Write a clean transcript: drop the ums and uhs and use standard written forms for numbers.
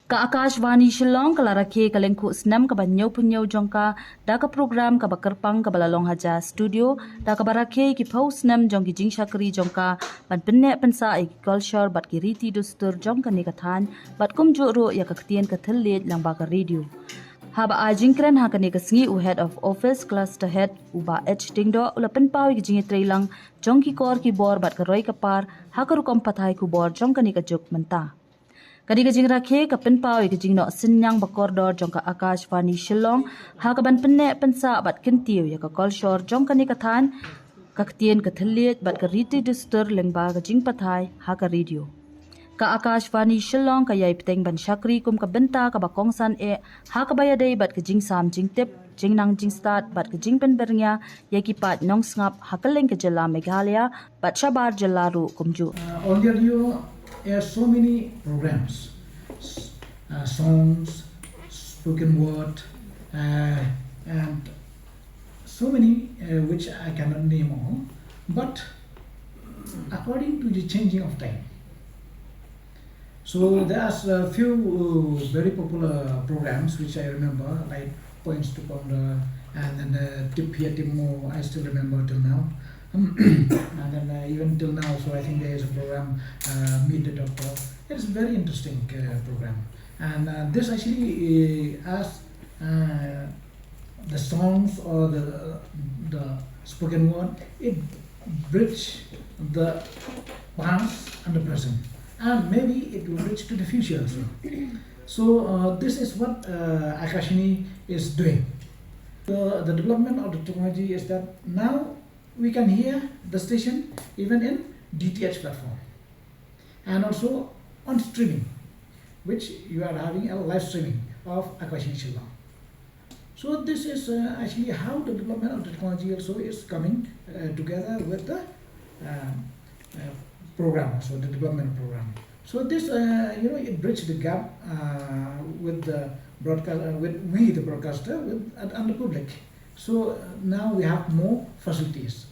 Ka Akashvani Shillong ka Rakhe ka lengku Snem ka banyo punyo Jong ka da ka program ka bakarpang ka balalong haja studio da ka Rakhe ki pau Snem Jong ki jing shakri Jong ka ban penne pensa ai culture bat ki riti dustur Jong ka ni ka than bat kum jo ro ya ka ktien ka thellet lang ba ka radio haba ajingkren ha ka ni ka sngi u head of office cluster head uba h tingdo ula pen pawi ki jingi trailang Jong ki kor ki bor bat ka roi ka par ha ka rukom Pathai Khubor Jong ka ni ka juk menta Kadi ka jing Rakhe ka penpau ka jing no sinyang bakordor Jong ka Akashvani Shillong ha ka ban penne pensa bat kintiu ya ka kolshor Jong ka ni ka than ka ktien ka thliet bat ka riti distur lengba ka jing Pathai ha ka radio ka Akashvani Shillong ka yai piteng ban shakri kum ka benta ka bakongsan ha ka bayadei bat ka jing sam jing tip jing nang jing start bat ka jing pen bernya ya ki pat nong snap ha ka leng ka jala Meghalaya bat shabar jala ru kumju on the radio so many programs, songs, spoken word, and so many which I cannot name all, but according to the changing of time. So there are a few very popular programs which I remember, like Points to Ponder, and then Tip Here Tip More, I still remember till now. And then even till now, so I think there is a program, Meet the Doctor. It's a very interesting program. And this actually, as the songs or the spoken word, it bridge the past and the present. And maybe it will reach to the future as well. So this is what Akashvani is doing. The development of the technology is that now we can hear the station even in DTH platform and also on streaming, which you are having a live streaming of Akashvani Shillong. So this is actually how the development of the technology also is coming together with the program, also the development program. So this it bridges the gap with the broadcast with the broadcaster and the public. So now we have more facilities.